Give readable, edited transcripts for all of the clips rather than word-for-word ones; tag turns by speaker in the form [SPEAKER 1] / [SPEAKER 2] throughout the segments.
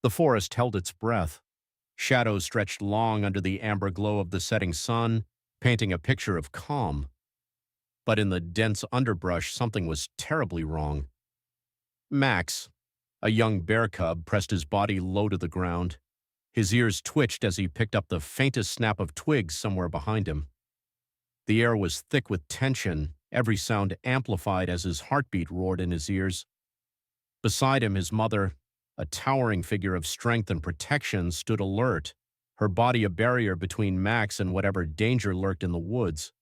[SPEAKER 1] The forest held its breath. Shadows stretched long under the amber glow of the setting sun, painting a picture of calm. But in the dense underbrush, something was terribly wrong. Max, a young bear cub, pressed his body low to the ground. His ears twitched as he picked up the faintest snap of twigs somewhere behind him. The air was thick with tension, every sound amplified as his heartbeat roared in his ears. Beside him, his mother, a towering figure of strength and protection, stood alert, her body a barrier between Max and whatever danger lurked in the woods.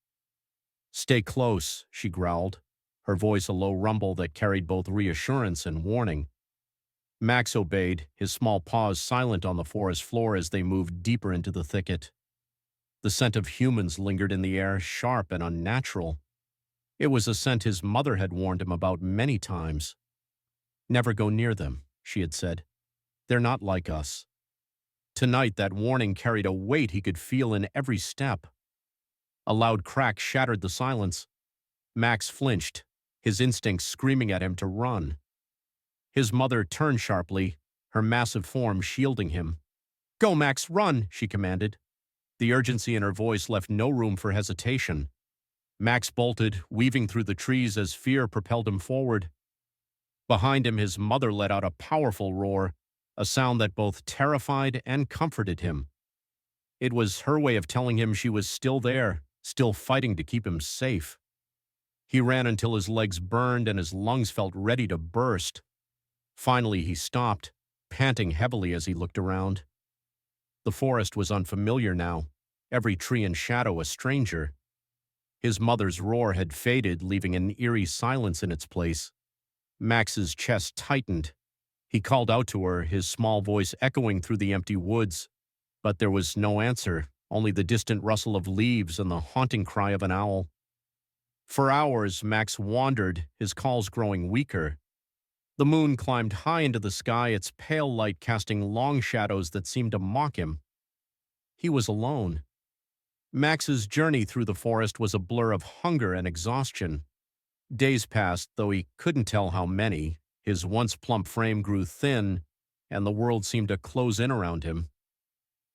[SPEAKER 1] "Stay close," she growled, her voice a low rumble that carried both reassurance and warning. Max obeyed, his small paws silent on the forest floor as they moved deeper into the thicket. The scent of humans lingered in the air, sharp and unnatural. It was a scent his mother had warned him about many times. "Never go near them," she had said. "They're not like us." Tonight, that warning carried a weight he could feel in every step. A loud crack shattered the silence. Max flinched, his instincts screaming at him to run. His mother turned sharply, her massive form shielding him. "Go, Max, run!" she commanded. The urgency in her voice left no room for hesitation. Max bolted, weaving through the trees as fear propelled him forward. Behind him, his mother let out a powerful roar, a sound that both terrified and comforted him. It was her way of telling him she was still there, still fighting to keep him safe. He ran until his legs burned and his lungs felt ready to burst. Finally, he stopped, panting heavily as he looked around. The forest was unfamiliar now, every tree and shadow a stranger. His mother's roar had faded, leaving an eerie silence in its place. Max's chest tightened. He called out to her, his small voice echoing through the empty woods. But there was no answer, only the distant rustle of leaves and the haunting cry of an owl. For hours, Max wandered, his calls growing weaker. The moon climbed high into the sky, its pale light casting long shadows that seemed to mock him. He was alone. Max's journey through the forest was a blur of hunger and exhaustion. Days passed, though he couldn't tell how many. His once plump frame grew thin, and the world seemed to close in around him.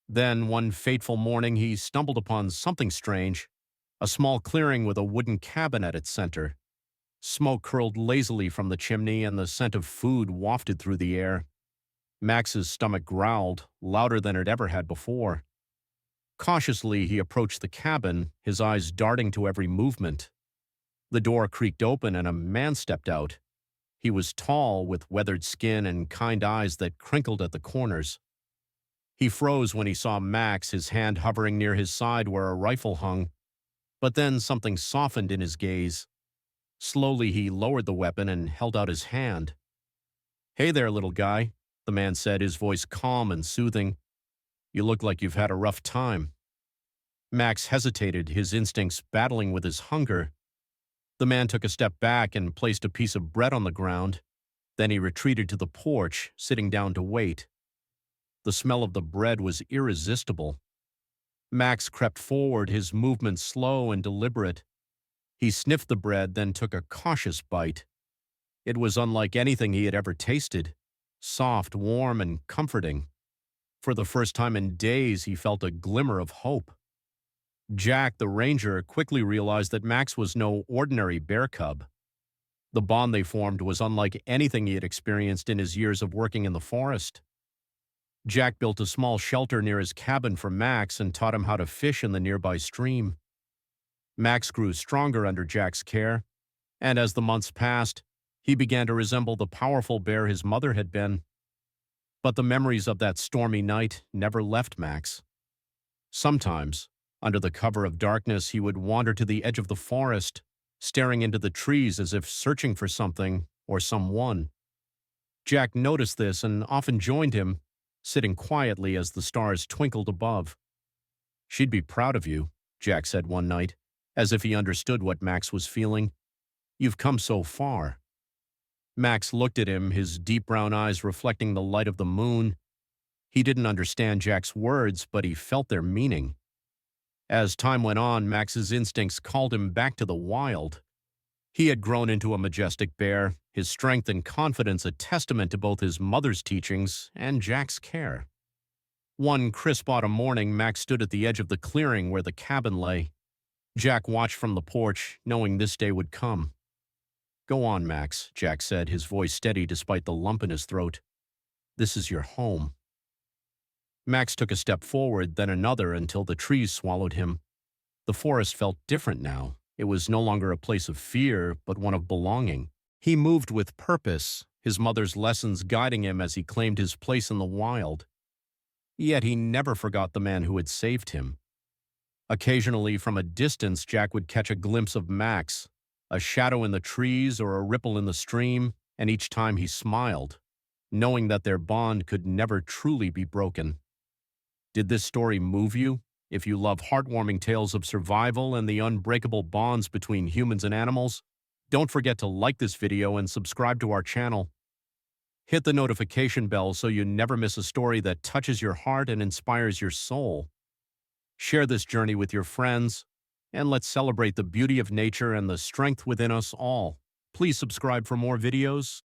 [SPEAKER 1] Then, one fateful morning, he stumbled upon something strange, a small clearing with a wooden cabin at its center. Smoke curled lazily from the chimney, and the scent of food wafted through the air. Max's stomach growled, louder than it ever had before. Cautiously, he approached the cabin, his eyes darting to every movement. The door creaked open, and a man stepped out. He was tall, with weathered skin and kind eyes that crinkled at the corners. He froze when he saw Max, his hand hovering near his side where a rifle hung. But then something softened in his gaze. Slowly, he lowered the weapon and held out his hand. "Hey there, little guy," the man said, his voice calm and soothing. "You look like you've had a rough time." Max hesitated, his instincts battling with his hunger. The man took a step back and placed a piece of bread on the ground. Then he retreated to the porch, sitting down to wait. The smell of the bread was irresistible. Max crept forward, his movements slow and deliberate. He sniffed the bread, then took a cautious bite. It was unlike anything he had ever tasted, soft, warm, and comforting. For the first time in days, he felt a glimmer of hope. Jack, the ranger, quickly realized that Max was no ordinary bear cub. The bond they formed was unlike anything he had experienced in his years of working in the forest. Jack built a small shelter near his cabin for Max and taught him how to fish in the nearby stream. Max grew stronger under Jack's care, and as the months passed, he began to resemble the powerful bear his mother had been. But the memories of that stormy night never left Max. Sometimes, under the cover of darkness, he would wander to the edge of the forest, staring into the trees as if searching for something or someone. Jack noticed this and often joined him, sitting quietly as the stars twinkled above. "She'd be proud of you," Jack said one night, as if he understood what Max was feeling. "You've come so far." Max looked at him, his deep brown eyes reflecting the light of the moon. He didn't understand Jack's words, but he felt their meaning. As time went on, Max's instincts called him back to the wild. He had grown into a majestic bear, his strength and confidence a testament to both his mother's teachings and Jack's care. One crisp autumn morning, Max stood at the edge of the clearing where the cabin lay. Jack watched from the porch, knowing this day would come. "Go on, Max," Jack said, his voice steady despite the lump in his throat. "This is your home." Max took a step forward, then another, until the trees swallowed him. The forest felt different now. It was no longer a place of fear, but one of belonging. He moved with purpose, his mother's lessons guiding him as he claimed his place in the wild. Yet he never forgot the man who had saved him. Occasionally, from a distance, Jack would catch a glimpse of Max, a shadow in the trees or a ripple in the stream, and each time he smiled, knowing that their bond could never truly be broken. Did this story move you? If you love heartwarming tales of survival and the unbreakable bonds between humans and animals, don't forget to like this video and subscribe to our channel. Hit the notification bell so you never miss a story that touches your heart and inspires your soul. Share this journey with your friends, and let's celebrate the beauty of nature and the strength within us all. Please subscribe for more videos.